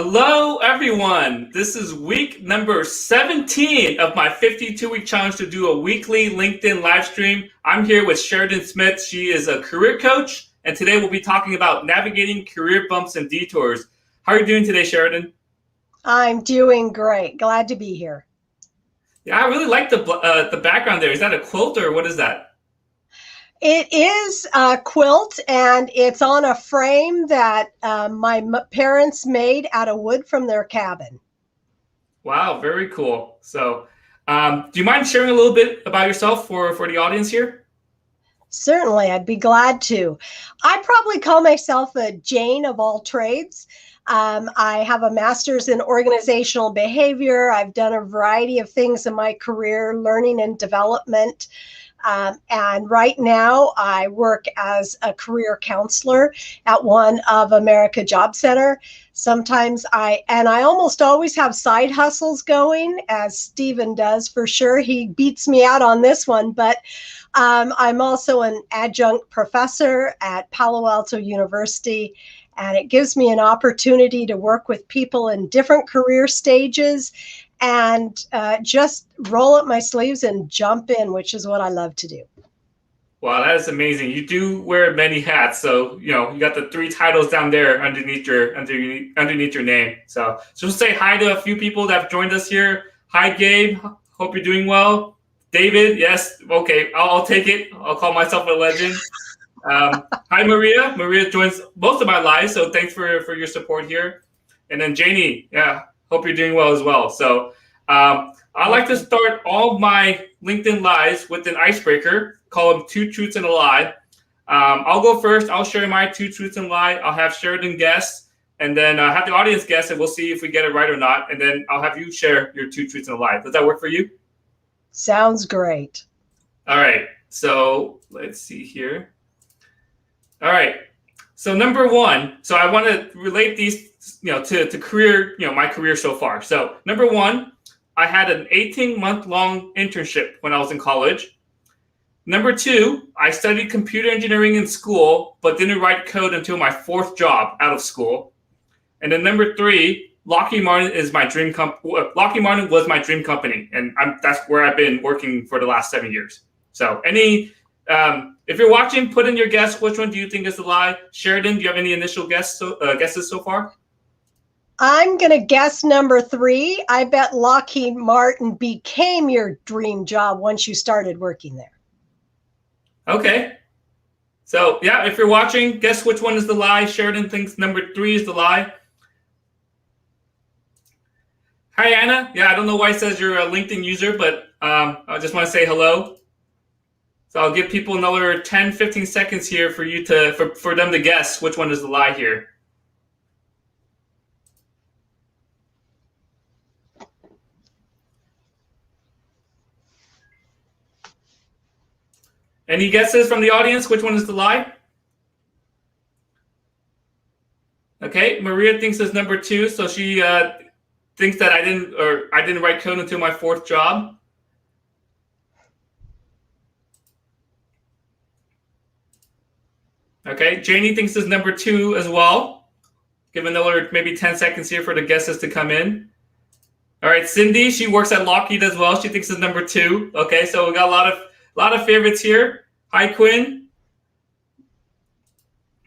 Hello, everyone. This is week number 17 of my 52-week challenge to do a weekly LinkedIn live stream. I'm here with Sharadon Smith. She is a career coach, and today we'll be talking about navigating career bumps and detours. How are you doing today, Sharadon? I'm doing great. Glad to be here. Yeah, I really like the background there. Is that a quilt or what is that? It is a quilt, and it's on a frame that my parents made out of wood from their cabin. Wow, very cool. So, do you mind sharing a little bit about yourself for the audience here? Certainly, I'd be glad to. I probably call myself a Jane of all trades. I have a master's in organizational behavior. I've done a variety of things in my career, learning and development. And right now I work as a career counselor at one of America Job Center. Sometimes I almost always have side hustles going, as Stephen does for sure. He beats me out on this one, but I'm also an adjunct professor at Palo Alto University, and it gives me an opportunity to work with people in different career stages and just roll up my sleeves and jump in, which is what I love to do. Wow, that is amazing. You do wear many hats, so you got the 3 titles down there underneath your name. So we'll say hi to a few people that have joined us here. Hi, Gabe. Hope you're doing well. David, yes, okay, I'll take it. I'll call myself a legend. Hi, Maria. Maria joins most of my lives, so thanks for your support here. And then Janie, yeah, hope you're doing well as well. So I like to start all my LinkedIn lives with an icebreaker. Call them 2 truths and a lie. I'll go first. I'll share my 2 truths and a lie. I'll have Sharadon guess, and then have the audience guess, and we'll see if we get it right or not. And then I'll have you share your 2 truths and a lie. Does that work for you? Sounds great. All right. So let's see here. All right. So number 1. So I want to relate these, to career, my career so far. So number 1, I had an 18-month-long internship when I was in college. Number 2, I studied computer engineering in school, but didn't write code until my 4th job out of school. And then number 3, Lockheed Martin is my dream Lockheed Martin was my dream company, and that's where I've been working for the last 7 years. So if you're watching, put in your guess. Which one do you think is the lie? Sharadon, do you have any initial guesses so far? I'm going to guess number 3. I bet Lockheed Martin became your dream job once you started working there. Okay. So, yeah, if you're watching, guess which one is the lie. Sharadon thinks number 3 is the lie. Hi, Anna. Yeah, I don't know why it says you're a LinkedIn user, but I just want to say hello. So I'll give people another 10, 15 seconds here for you for them to guess which one is the lie here. Any guesses from the audience? Which one is the lie? Okay, Maria thinks it's number 2, so she thinks that I didn't write code until my 4th job. Okay, Janie thinks it's number 2 as well. Give another maybe 10 seconds here for the guesses to come in. All right, Cindy, she works at Lockheed as well. She thinks it's number 2. Okay, so we got a lot of favorites here. Hi, Quinn.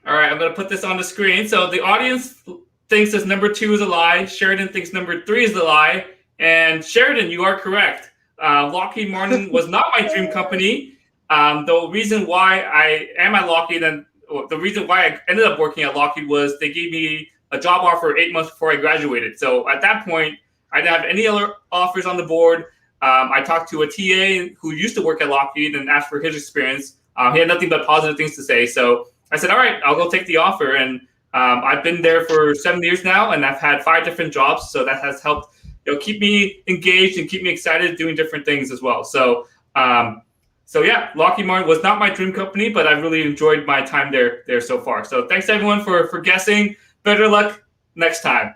All right, I'm going to put this on the screen. So the audience thinks this number 2 is a lie. Sharadon thinks number 3 is the lie. And Sharadon, you are correct. Lockheed Martin was not my dream company. The reason why I am at Lockheed and the reason why I ended up working at Lockheed was they gave me a job offer 8 months before I graduated. So at that point, I didn't have any other offers on the board. I talked to a TA who used to work at Lockheed and asked for his experience. He had nothing but positive things to say. So I said, all right, I'll go take the offer. And I've been there for 7 years now, and I've had 5 different jobs. So that has helped keep me engaged and keep me excited doing different things as well. So yeah, Lockheed Martin was not my dream company, but I've really enjoyed my time there so far. So thanks everyone for guessing. Better luck next time.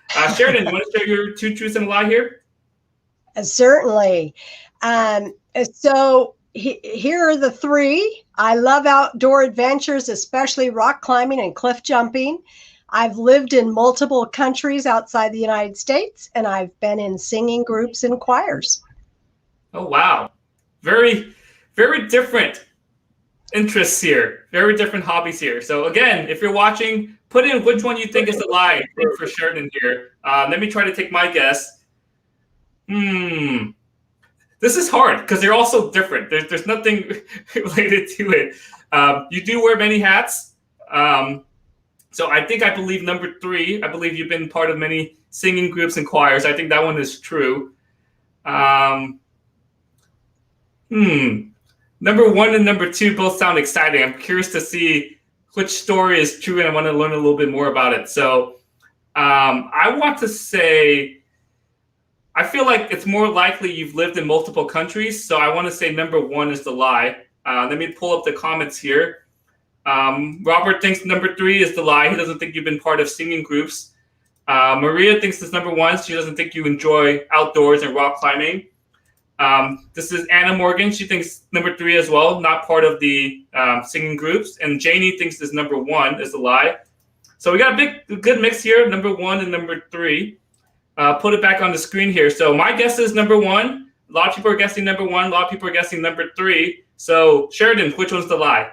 Sharadon, you want to share your 2 truths and a lie here? Certainly. So here are the 3. I love outdoor adventures, especially rock climbing and cliff jumping. I've lived in multiple countries outside the United States, and I've been in singing groups and choirs. Oh, wow. Very, very different interests here. Very different hobbies here. So again, if you're watching, put in which one you think is the lie for Sharadon here. Let me try to take my guess. This is hard because they're all so different. There's nothing related to it. You do wear many hats. So I believe number 3. I believe you've been part of many singing groups and choirs. I think that one is true. Number 1 and number 2 both sound exciting. I'm curious to see which story is true, and I want to learn a little bit more about it. So I want to say, I feel like it's more likely you've lived in multiple countries. So I want to say number 1 is the lie. Let me pull up the comments here. Robert thinks number 3 is the lie. He doesn't think you've been part of singing groups. Maria thinks it's number 1. She doesn't think you enjoy outdoors and rock climbing. This is Anna Morgan. She thinks number 3 as well, not part of the singing groups. And Janie thinks this number 1 is the lie. So we got a good mix here, number 1 and number 3. Put it back on the screen here. So my guess is number 1. A lot of people are guessing number 1. A lot of people are guessing number 3. So Sharadon, which one's the lie?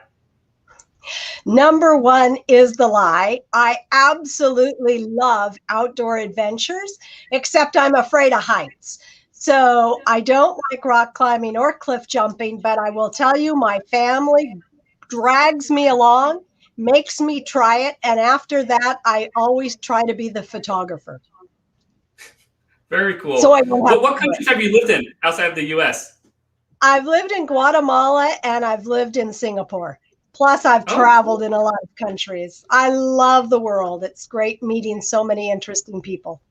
Number 1 is the lie. I absolutely love outdoor adventures, except I'm afraid of heights. So I don't like rock climbing or cliff jumping, but I will tell you, my family drags me along, makes me try it. And after that, I always try to be the photographer. Very cool. So I won't have what countries have you lived in outside of the U.S.? I've lived in Guatemala and I've lived in Singapore. Plus, I've traveled in a lot of countries. I love the world. It's great meeting so many interesting people.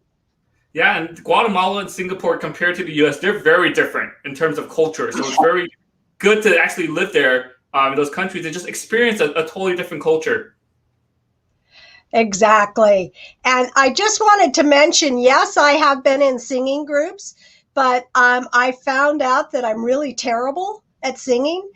Yeah, and Guatemala and Singapore, compared to the U.S., they're very different in terms of culture. So it's very good to actually live there in those countries and just experience a totally different culture. Exactly. And I just wanted to mention, yes, I have been in singing groups, but I found out that I'm really terrible at singing.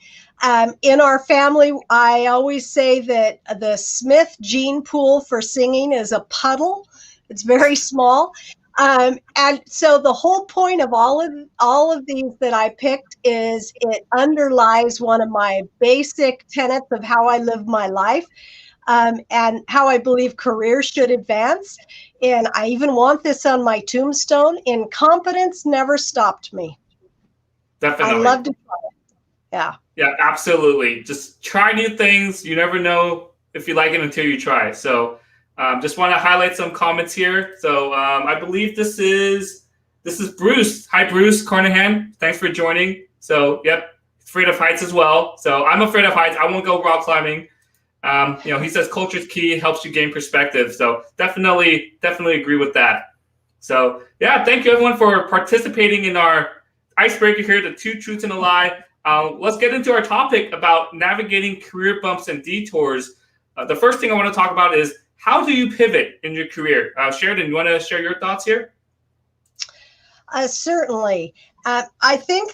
In our family, I always say that the Smith gene pool for singing is a puddle. It's very small. And so the whole point of all of these that I picked is it underlies one of my basic tenets of how I live my life. And how I believe careers should advance. And I even want this on my tombstone. Incompetence never stopped me. Definitely. I love to try it. Yeah. Yeah, absolutely. Just try new things. You never know if you like it until you try. So just want to highlight some comments here. So I believe this is Bruce. Hi, Bruce Carnahan. Thanks for joining. So, yep, afraid of heights as well. So I'm afraid of heights. I won't go rock climbing. He says culture is key, helps you gain perspective. So definitely agree with that. So yeah, thank you everyone for participating in our icebreaker here, the 2 truths and a lie. Let's get into our topic about navigating career bumps and detours. The first thing I want to talk about is how do you pivot in your career? Sharadon, you want to share your thoughts here? Certainly. I think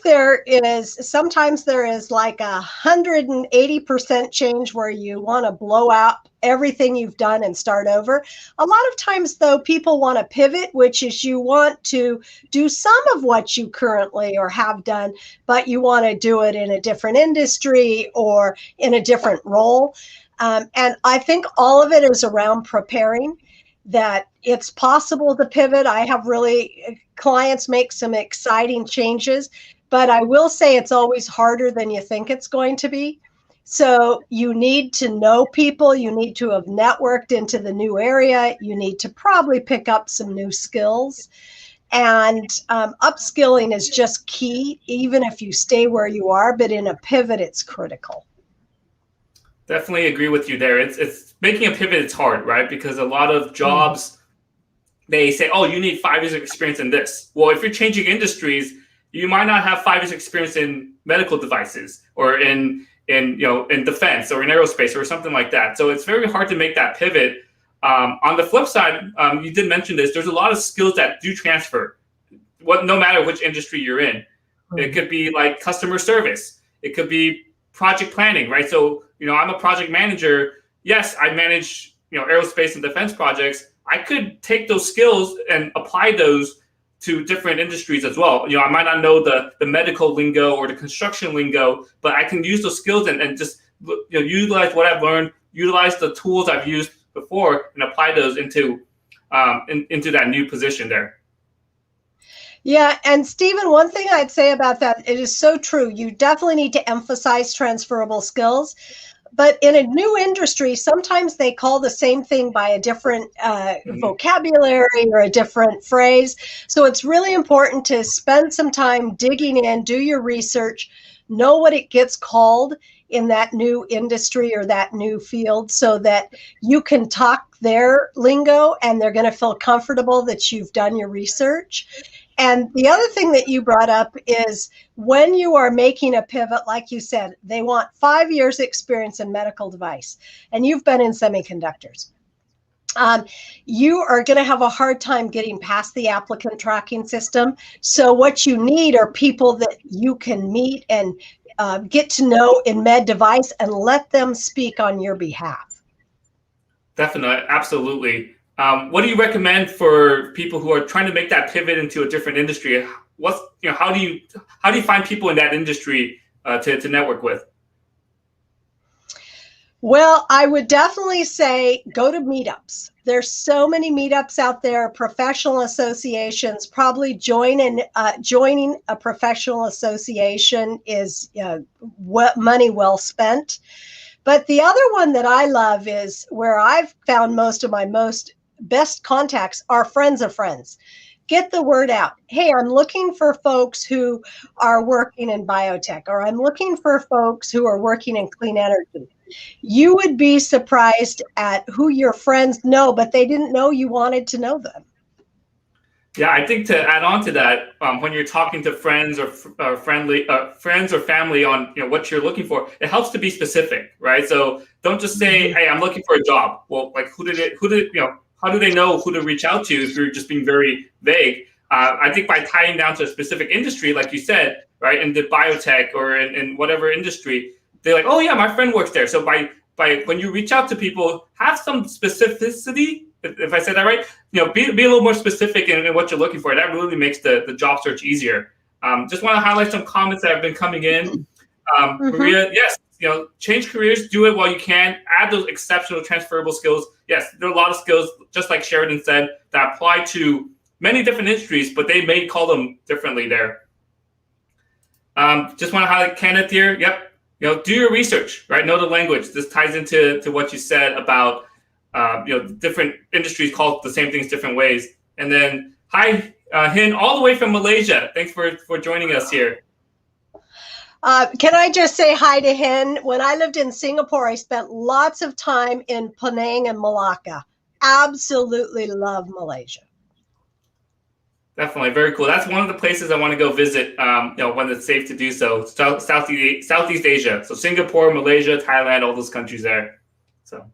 sometimes there is like 180% change where you want to blow out everything you've done and start over. A lot of times, though, people want to pivot, which is you want to do some of what you currently or have done, but you want to do it in a different industry or in a different role. And I think all of it is around preparing that it's possible to pivot. I have clients make some exciting changes, but I will say it's always harder than you think it's going to be. So you need to know people, you need to have networked into the new area, you need to probably pick up some new skills. And upskilling is just key, even if you stay where you are, but in a pivot, it's critical. Definitely agree with you there. It's making a pivot. It's hard, right? Because a lot of jobs, they say, "Oh, you need 5 years of experience in this." Well, if you're changing industries, you might not have 5 years experience in medical devices or in defense or in aerospace or something like that. So it's very hard to make that pivot. On the flip side, you did mention this. There's a lot of skills that do transfer. No matter which industry you're in, it could be like customer service. It could be project planning, right? So I'm a project manager. Yes, I manage aerospace and defense projects, I could take those skills and apply those to different industries as well. I might not know the medical lingo or the construction lingo, but I can use those skills and just utilize what I've learned, utilize the tools I've used before, and apply those into that new position there. Yeah, and Stephen, one thing I'd say about that, it is so true. You definitely need to emphasize transferable skills. But in a new industry, sometimes they call the same thing by a different vocabulary or a different phrase. So it's really important to spend some time digging in, do your research, know what it gets called in that new industry or that new field, so that you can talk their lingo and they're going to feel comfortable that you've done your research. And the other thing that you brought up is when you are making a pivot, like you said, they want 5 years experience in medical device, and you've been in semiconductors. You are going to have a hard time getting past the applicant tracking system. So what you need are people that you can meet and get to know in med device and let them speak on your behalf. Definitely, absolutely. What do you recommend for people who are trying to make that pivot into a different industry? How do you find people in that industry to network with? Well, I would definitely say go to meetups. There's so many meetups out there, professional associations. Probably joining a professional association is money well spent. But the other one that I love is where I've found most of my best contacts are friends of friends. Get the word out. Hey, I'm looking for folks who are working in biotech, or I'm looking for folks who are working in clean energy. You would be surprised at who your friends know, but they didn't know you wanted to know them. Yeah, I think to add on to that, when you're talking to friends or friends or family on what you're looking for, it helps to be specific, right? So don't just say, "Hey, I'm looking for a job." Well, like how do they know who to reach out to if you're just being very vague? I think by tying down to a specific industry, like you said, right, in the biotech or in whatever industry, they're like, "Oh yeah, my friend works there." So by when you reach out to people, have some specificity. If I said that right, be a little more specific in what you're looking for. That really makes the job search easier. Just want to highlight some comments that have been coming in. Maria, yes, change careers, do it while you can. Add those exceptional transferable skills. Yes, there are a lot of skills, just like Sharadon said, that apply to many different industries, but they may call them differently there. Just want to highlight Kenneth here. Yep, do your research, right? Know the language. This ties into what you said about different industries call the same things different ways. And then, hi, Hin, all the way from Malaysia. Thanks for joining us here. Can I just say hi to Hin? When I lived in Singapore, I spent lots of time in Penang and Malacca. Absolutely love Malaysia. Definitely, very cool. That's one of the places I want to go visit. When it's safe to do so. Southeast Asia, so Singapore, Malaysia, Thailand, all those countries there. So.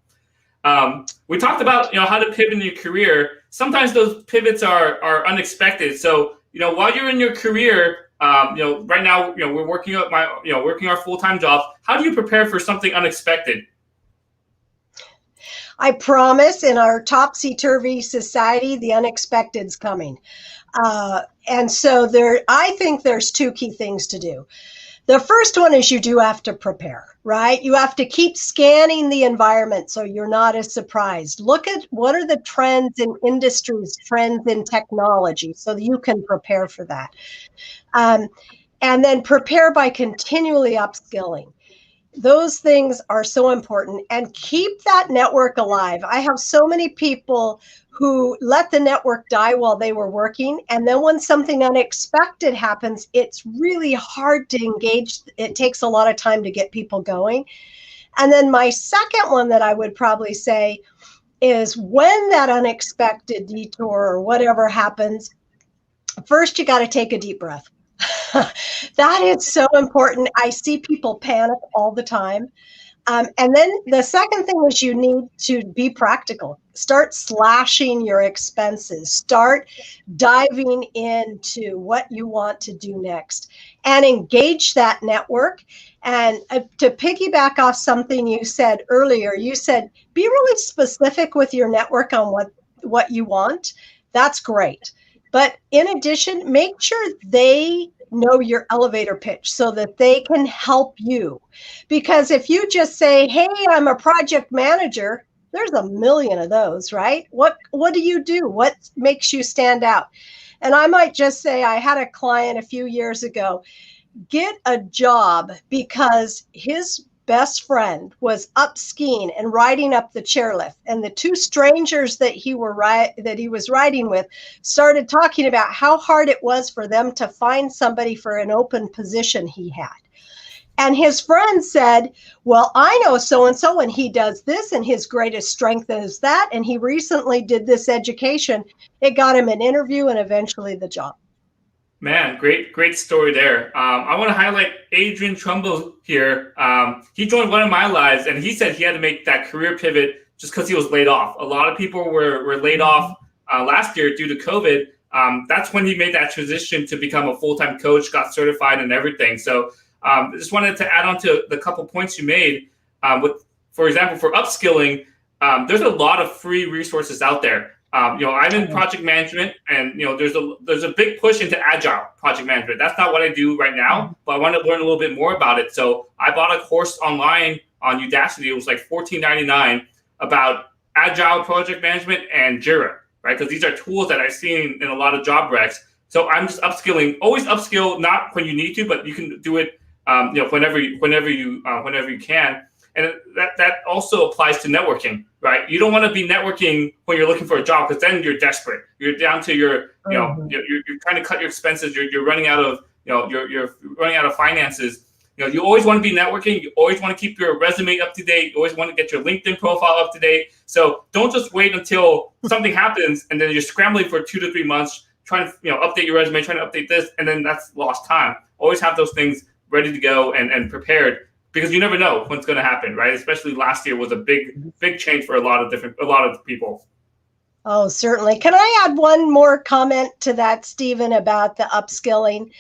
We talked about how to pivot in your career. Sometimes those pivots are unexpected. So while you're in your career, right now we're working our full-time jobs. How do you prepare for something unexpected? I promise, in our topsy-turvy society, the unexpected's coming. And so I think there's two key things to do. The first one is you do have to prepare, right? You have to keep scanning the environment so you're not as surprised. Look at what are the trends in industries, trends in technology, so that you can prepare for that. And then prepare by continually upskilling. Those things are so important, and keep that network alive. I have so many people who let the network die while they were working, and then when something unexpected happens, it's really hard to engage. It takes a lot of time to get people going. And then my second one that I would probably say is when that unexpected detour or whatever happens, first you got to take a deep breath. That is so important. I see people panic all the time. And then the second thing is you need to be practical. Start slashing your expenses. Start diving into what you want to do next and engage that network. And to piggyback off something you said earlier, you said be really specific with your network on what you want. That's great. But in addition, make sure they know your elevator pitch so that they can help you. Because if you just say, hey, I'm a project manager, there's a million of those, right? What do you do? What makes you stand out? And I might just say, I had a client a few years ago get a job because his best friend was up skiing and riding up the chairlift, and the two strangers that he was riding with started talking about how hard it was for them to find somebody for an open position he had. And his friend said, well, I know so-and-so, and he does this, and his greatest strength is that, and he recently did this education. It got him an interview and eventually the job. Man, great story there. I want to highlight Adrian Trumbull here. He joined One of My Lives, and he said he had to make that career pivot just because he was laid off. A lot of people were laid off last year due to COVID. That's when he made that transition to become a full-time coach, got certified and everything. So I just wanted to add on to the couple points you made. For example, for upskilling, there's a lot of free resources out there. I'm in project management, and there's a big push into agile project management. That's not what I do right now, but I want to learn a little bit more about it. So I bought a course online on Udacity. It was like $14.99 about agile project management and Jira, right? Because these are tools that I've seen in a lot of job recs. So I'm just upskilling. Always upskill, not when you need to, but you can do it, whenever you can. And that also applies to networking, right? You don't want to be networking when you're looking for a job, because then you're desperate. You're down to you're trying to cut your expenses. You're running out of, you're running out of finances. You always want to be networking. You always want to keep your resume up to date. You always want to get your LinkedIn profile up to date. So don't just wait until something happens and then you're scrambling for 2 to 3 months trying to update your resume, trying to update this, and then that's lost time. Always have those things ready to go and prepared, because you never know what's going to happen, right? Especially last year was a big change for a lot of people. Oh, certainly. Can I add one more comment to that, Stephen, about the upskilling?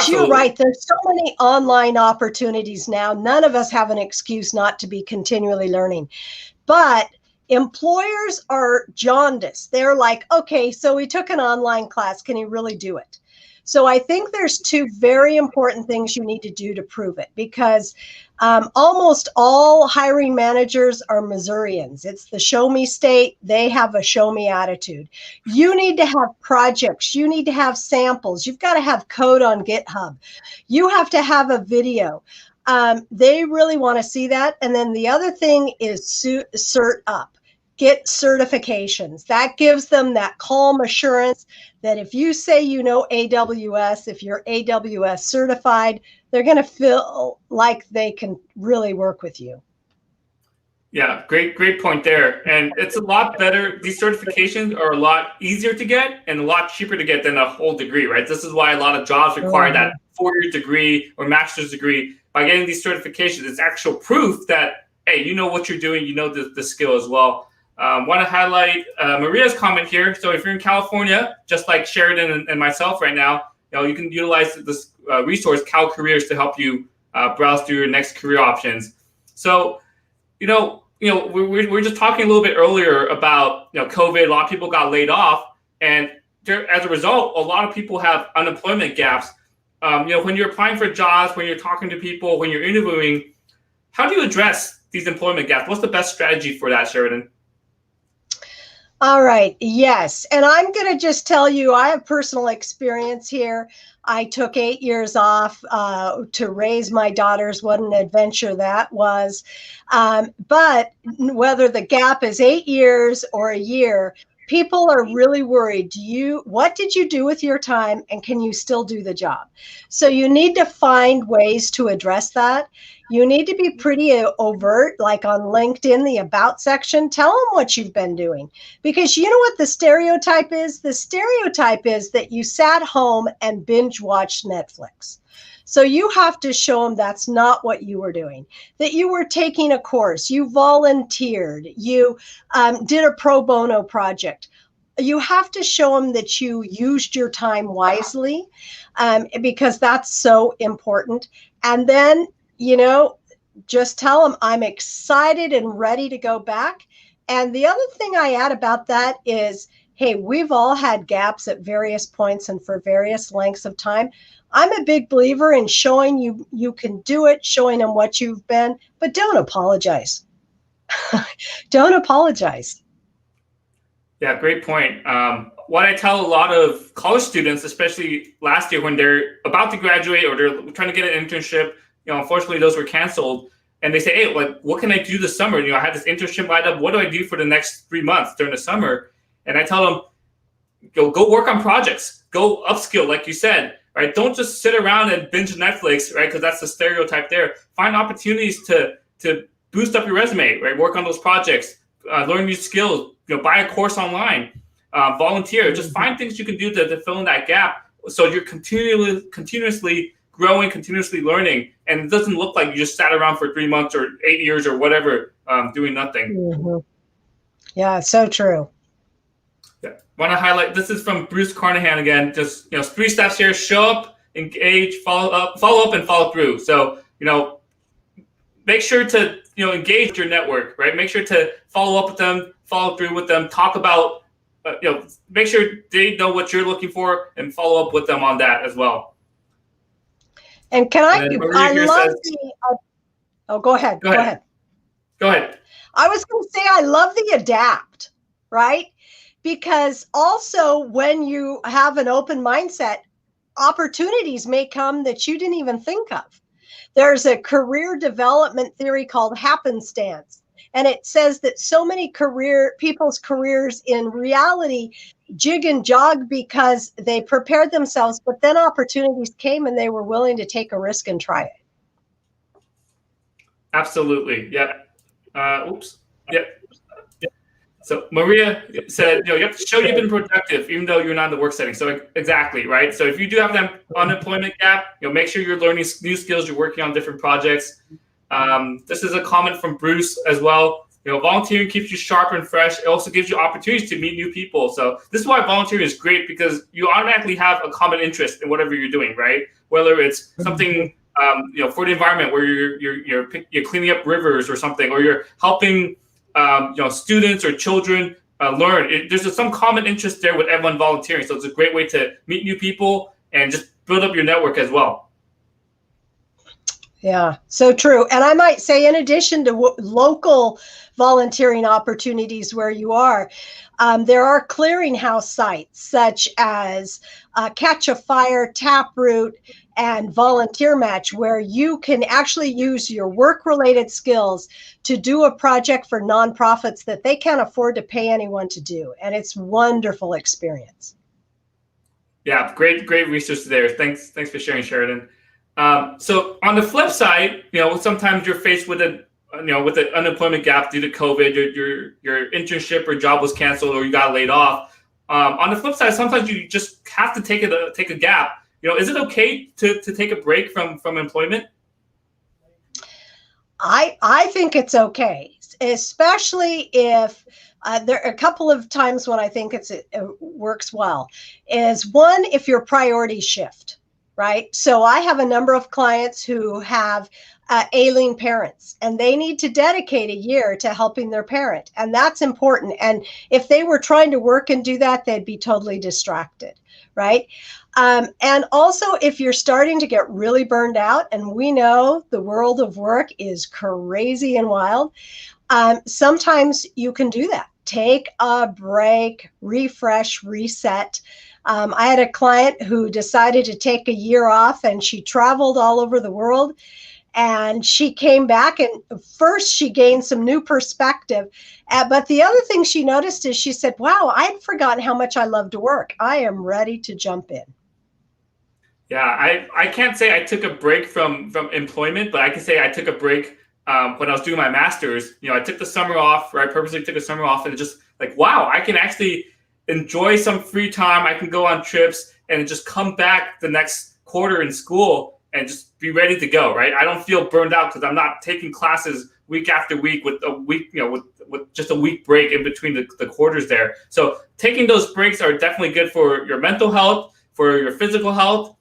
You're right. There's so many online opportunities now. None of us have an excuse not to be continually learning. But employers are jaundiced. They're like, okay, so we took an online class. Can he really do it? So I think there's two very important things you need to do to prove it, because almost all hiring managers are Missourians. It's the show me state. They have a show me attitude. You need to have projects. You need to have samples. You've got to have code on GitHub. You have to have a video. They really want to see that. And then the other thing is cert up. Get certifications. That gives them that calm assurance that if you say you know AWS, if you're AWS certified, they're going to feel like they can really work with you. Yeah, great point there. And it's a lot better. These certifications are a lot easier to get and a lot cheaper to get than a whole degree, right? This is why a lot of jobs require that 4-year degree or master's degree. By getting these certifications, it's actual proof that, hey, you know what you're doing, you know the skill as well. Want to highlight Maria's comment here. So if you're in California, just like Sheridan and myself right now, you can utilize this resource, Cal Careers, to help you browse through your next career options. So, we're just talking a little bit earlier about COVID. A lot of people got laid off, and as a result, a lot of people have unemployment gaps. When you're applying for jobs, when you're talking to people, when you're interviewing, how do you address these employment gaps? What's the best strategy for that, Sheridan? All right. Yes. And I'm going to just tell you, I have personal experience here. I took 8 years off to raise my daughters. What an adventure that was. But whether the gap is 8 years or a year, people are really worried. What did you do with your time, and can you still do the job? So you need to find ways to address that. You need to be pretty overt, like on LinkedIn, the About section. Tell them what you've been doing. Because you know what the stereotype is? The stereotype is that you sat home and binge watched Netflix. So you have to show them that's not what you were doing, that you were taking a course, you volunteered, you did a pro bono project. You have to show them that you used your time wisely, because that's so important. And then, just tell them, I'm excited and ready to go back. And the other thing I add about that is, hey, we've all had gaps at various points and for various lengths of time. I'm a big believer in showing you can do it, showing them what you've been, but don't apologize. Don't apologize. Yeah, great point. What I tell a lot of college students, especially last year when they're about to graduate or they're trying to get an internship, unfortunately those were canceled. And they say, hey, like, what can I do this summer? I had this internship lined up. What do I do for the next 3 months during the summer? And I tell them, go work on projects, go upskill, like you said, right? Don't just sit around and binge Netflix, right? Because that's the stereotype there. Find opportunities to boost up your resume, right? Work on those projects, learn new skills, buy a course online, volunteer. Just find things you can do to fill in that gap, so you're continuously growing, continuously learning, and it doesn't look like you just sat around for 3 months or 8 years or whatever, doing nothing. Mm-hmm. Yeah, so true. Yeah, want to highlight, this is from Bruce Carnahan again. Just 3 steps here: show up, engage, follow up, and follow through. So make sure to engage your network, right? Make sure to follow up with them, follow through with them, talk about make sure they know what you're looking for, and follow up with them on that as well. And can I love the go ahead. Go ahead. I was going to say, I love the adapt, right? Because also when you have an open mindset, opportunities may come that you didn't even think of. There's a career development theory called happenstance. And it says that so many people's careers in reality jig and jog because they prepared themselves, but then opportunities came and they were willing to take a risk and try it. Absolutely. Yep. Yep. So Maria said, you have to show you've been productive, even though you're not in the work setting. So exactly, right? So if you do have that unemployment gap, make sure you're learning new skills, you're working on different projects. This is a comment from Bruce as well. Volunteering keeps you sharp and fresh. It also gives you opportunities to meet new people. So this is why volunteering is great, because you automatically have a common interest in whatever you're doing, right? Whether it's something for the environment, where you're cleaning up rivers or something, or you're helping students or children learn. There's some common interest there with everyone volunteering. So it's a great way to meet new people and just build up your network as well. Yeah, so true. And I might say, in addition to local volunteering opportunities where you are, there are clearinghouse sites such as Catch a Fire, Taproot, and Volunteer Match, where you can actually use your work-related skills to do a project for nonprofits that they can't afford to pay anyone to do. And it's a wonderful experience. Yeah, great research there. Thanks for sharing, Sheridan. So on the flip side, sometimes you're faced with with an unemployment gap due to COVID. Your internship or job was canceled, or you got laid off. On the flip side, sometimes you just have to take a gap. Is it okay to take a break from employment? I think it's okay, especially if there are a couple of times when I think it works well. Is one, if your priorities shift. Right. So I have a number of clients who have ailing parents, and they need to dedicate a year to helping their parent. And that's important. And if they were trying to work and do that, they'd be totally distracted. Right. And also, if you're starting to get really burned out, and we know the world of work is crazy and wild, sometimes you can do that. Take a break, refresh, reset. I had a client who decided to take a year off, and she traveled all over the world, and she came back, and first she gained some new perspective. But the other thing she noticed is she said, wow, I'd forgotten how much I love to work. I am ready to jump in. Yeah, I can't say I took a break from employment, but I can say I took a break when I was doing my master's. I took the summer off, or I purposely took a summer off, and just like, wow, I can actually enjoy some free time. I can go on trips and just come back the next quarter in school and just be ready to go, right? I don't feel burned out because I'm not taking classes week after week with a week, with just a week break in between the quarters there. So taking those breaks are definitely good for your mental health, for your physical health.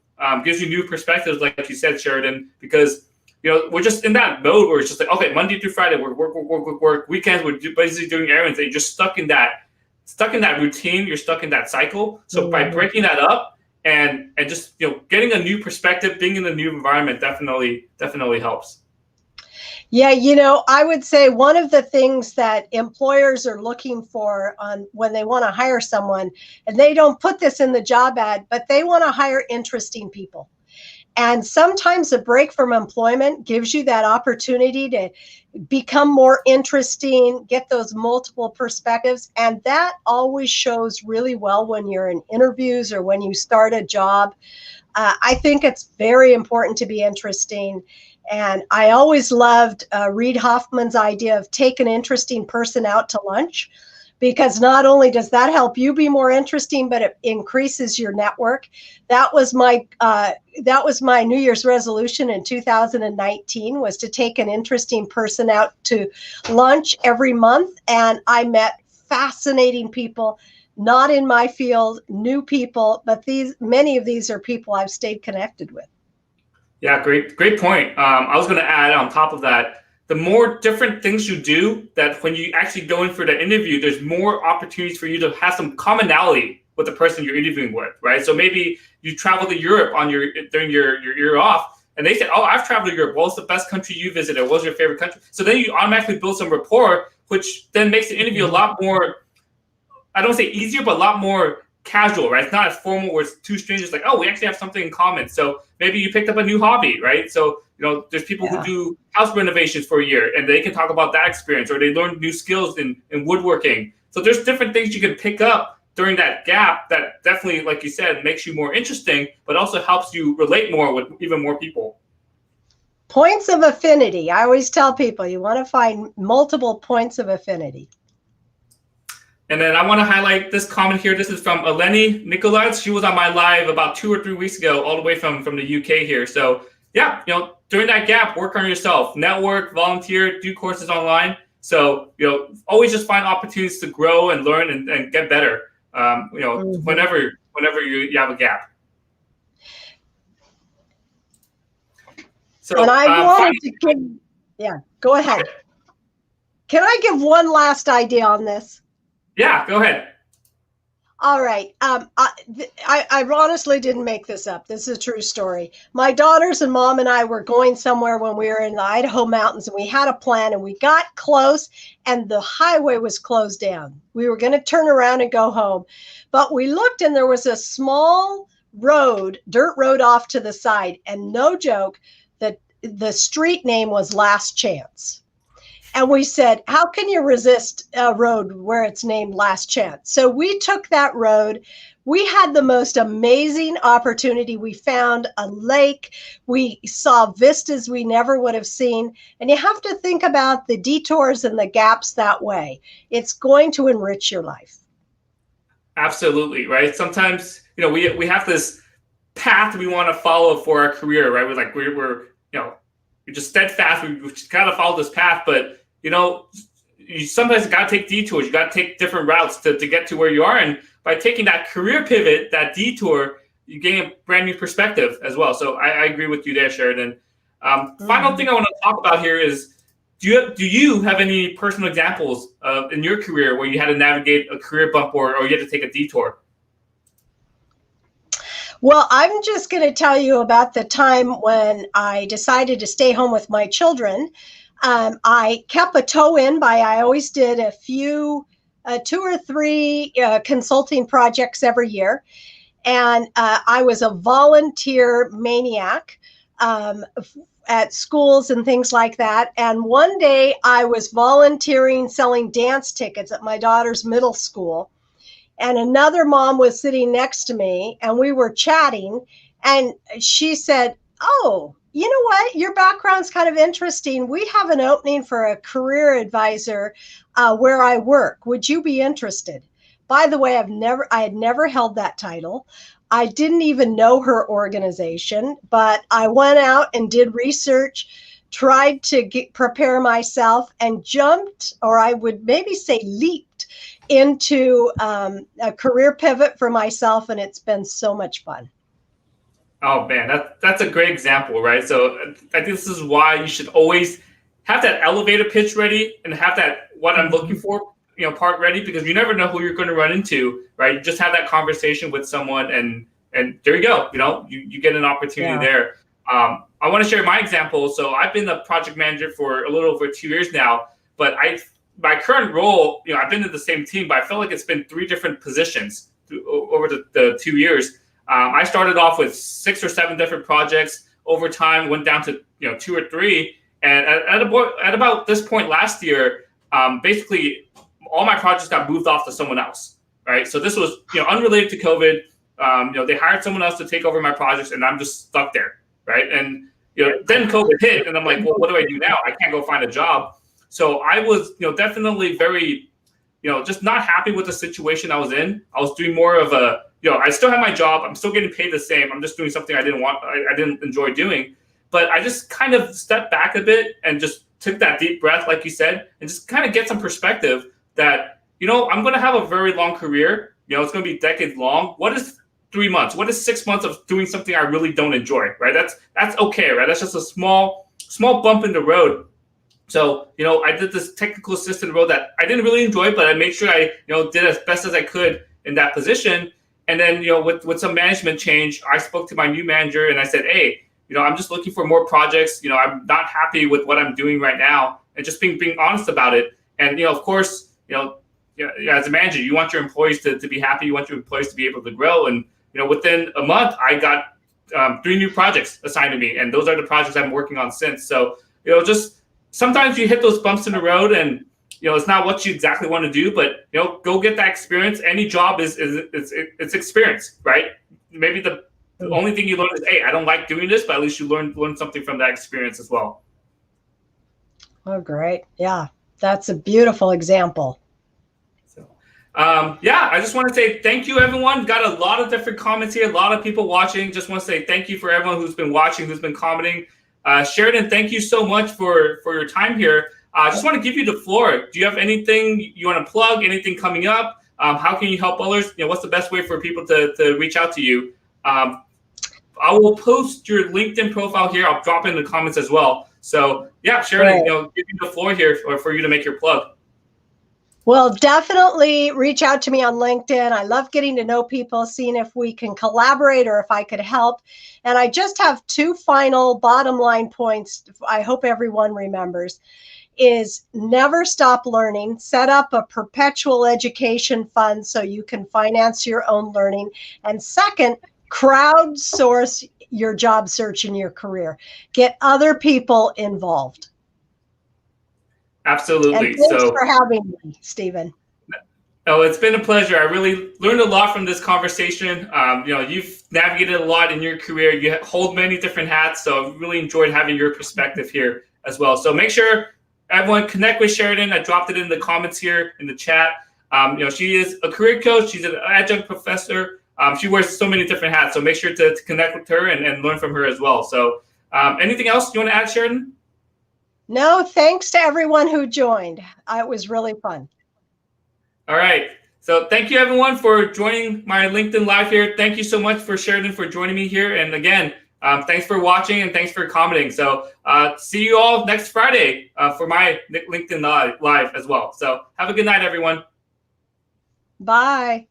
Gives you new perspectives, like you said, Sheridan, because we're just in that mode where it's just like, okay, Monday through Friday, we're work. Weekends, we're basically doing errands. And you're just stuck in that routine. You're stuck in that cycle. So by breaking that up and just getting a new perspective, being in a new environment, definitely helps. Yeah, I would say one of the things that employers are looking for when they want to hire someone, and they don't put this in the job ad, but they want to hire interesting people. And sometimes a break from employment gives you that opportunity to become more interesting, get those multiple perspectives. And that always shows really well when you're in interviews or when you start a job. I think it's very important to be interesting. And I always loved Reid Hoffman's idea of take an interesting person out to lunch, because not only does that help you be more interesting, but it increases your network. That was my New Year's resolution in 2019, was to take an interesting person out to lunch every month. And I met fascinating people, not in my field, new people, but many of these are people I've stayed connected with. Yeah, great point. I was going to add on top of that, the more different things you do, that when you actually go in for the interview, there's more opportunities for you to have some commonality with the person you're interviewing with, right? So maybe you travel to Europe during your year off, and they say, "Oh, I've traveled to Europe. What's the best country you visited? What was your favorite country?" So then you automatically build some rapport, which then makes the interview a lot more, I don't say easier, but a lot more casual, right? It's not as formal where it's two strangers like, oh, we actually have something in common. So maybe you picked up a new hobby, right? So, there's people who do house renovations for a year and they can talk about that experience, or they learn new skills in woodworking. So there's different things you can pick up during that gap that definitely, like you said, makes you more interesting, but also helps you relate more with even more people. Points of affinity. I always tell people you want to find multiple points of affinity. And then I want to highlight this comment here. This is from Eleni Nicolaides. She was on my live about 2 or 3 weeks ago, all the way from the UK here. So yeah, during that gap, work on yourself, network, volunteer, do courses online. So, always just find opportunities to grow and learn and get better, whenever you have a gap. So, and I wanted to give, go ahead. Can I give one last idea on this? Yeah, go ahead. All right. I honestly didn't make this up. This is a true story. My daughters and mom and I were going somewhere when we were in the Idaho mountains, and we had a plan, and we got close and the highway was closed down. We were going to turn around and go home, but we looked and there was a small road, dirt road off to the side. And no joke, the street name was Last Chance. And we said, how can you resist a road where it's named Last Chance? So we took that road. We had the most amazing opportunity. We found a lake. We saw vistas we never would have seen. And you have to think about the detours and the gaps that way. It's going to enrich your life. Absolutely, right? Sometimes, we have this path we want to follow for our career, right? We're just steadfast. We just got to follow this path, but you sometimes got to take detours. You got to take different routes to get to where you are. And by taking that career pivot, that detour, you gain a brand new perspective as well. So I agree with you there, Sheridan. Final thing I want to talk about here is, do you have any personal examples in your career where you had to navigate a career bump or you had to take a detour? Well, I'm just going to tell you about the time when I decided to stay home with my children. I kept a toe in I always did a few, 2 or 3 consulting projects every year. And I was a volunteer maniac at schools and things like that. And one day I was volunteering selling dance tickets at my daughter's middle school. And another mom was sitting next to me and we were chatting. And she said, "Oh, you know what? Your background's kind of interesting. We have an opening for a career advisor where I work. Would you be interested?" By the way, I had never held that title. I didn't even know her organization, but I went out and did research, tried to prepare myself, and jumped, or I would maybe say leaped, into a career pivot for myself, and it's been so much fun. Oh man, that's a great example, right? So I think this is why you should always have that elevator pitch ready and have that what I'm looking for, part ready, because you never know who you're going to run into, right? You just have that conversation with someone, and there you go. You get an opportunity there. I want to share my example. So I've been a project manager for a little over 2 years now, but my current role, I've been in the same team, but I feel like it's been 3 different positions over the 2 years. I started off with 6 or 7 different projects. Over time, went down to 2 or 3. And at about this point last year, basically all my projects got moved off to someone else. Right. So this was unrelated to COVID. They hired someone else to take over my projects, and I'm just stuck there. Right. And then COVID hit, and I'm like, well, what do I do now? I can't go find a job. So I was definitely very just not happy with the situation I was in. I was doing more of a I still have my job. I'm still getting paid the same. I'm just doing something I didn't enjoy doing. But I just kind of stepped back a bit and just took that deep breath, like you said, and just kind of get some perspective that, I'm going to have a very long career. It's going to be decades long. What is 3 months? What is 6 months of doing something I really don't enjoy, right? That's okay, right? That's just a small bump in the road. So, I did this technical assistant role that I didn't really enjoy, but I made sure I, did as best as I could in that position. And then, with some management change, I spoke to my new manager and I said, hey, I'm just looking for more projects. I'm not happy with what I'm doing right now, and just being honest about it. And, of course, as a manager, you want your employees to be happy. You want your employees to be able to grow. And, within a month, I got 3 new projects assigned to me. And those are the projects I'm working on since. So, just sometimes you hit those bumps in the road, and it's not what you exactly want to do, but go get that experience. Any job is experience, right? Maybe the only thing you learn is, hey, I don't like doing this, but at least you learn something from that experience as well. Oh, great. Yeah, that's a beautiful example. So, I just want to say thank you, everyone. Got a lot of different comments here, a lot of people watching. Just want to say thank you for everyone who's been watching, who's been commenting. Sharadon, thank you so much for your time here. I just want to give you the floor. Do you have anything you want to plug, anything coming up? How can you help others? What's the best way for people to reach out to you? I will post your LinkedIn profile here. I'll drop it in the comments as well. So, Sharadon, give you the floor here for you to make your plug. Well, definitely reach out to me on LinkedIn. I love getting to know people, seeing if we can collaborate or if I could help. And I just have 2 final bottom line points I hope everyone remembers. Is never stop learning. Set up a perpetual education fund so you can finance your own learning. And second, crowdsource your job search in your career. Get other people involved. Absolutely. And thanks for having me, Stephen. Oh, it's been a pleasure. I really learned a lot from this conversation. You've navigated a lot in your career. You hold many different hats, so I've really enjoyed having your perspective here as well. So make sure everyone connect with Sharadon. I dropped it in the comments here in the chat. She is a career coach. She's an adjunct professor. She wears so many different hats. So make sure to connect with her and learn from her as well. So anything else you want to add, Sharadon? No, thanks to everyone who joined. It was really fun. All right. So thank you, everyone, for joining my LinkedIn Live here. Thank you so much for Sharadon for joining me here. And again, thanks for watching and thanks for commenting. So see you all next Friday for my LinkedIn Live as well. So have a good night, everyone. Bye.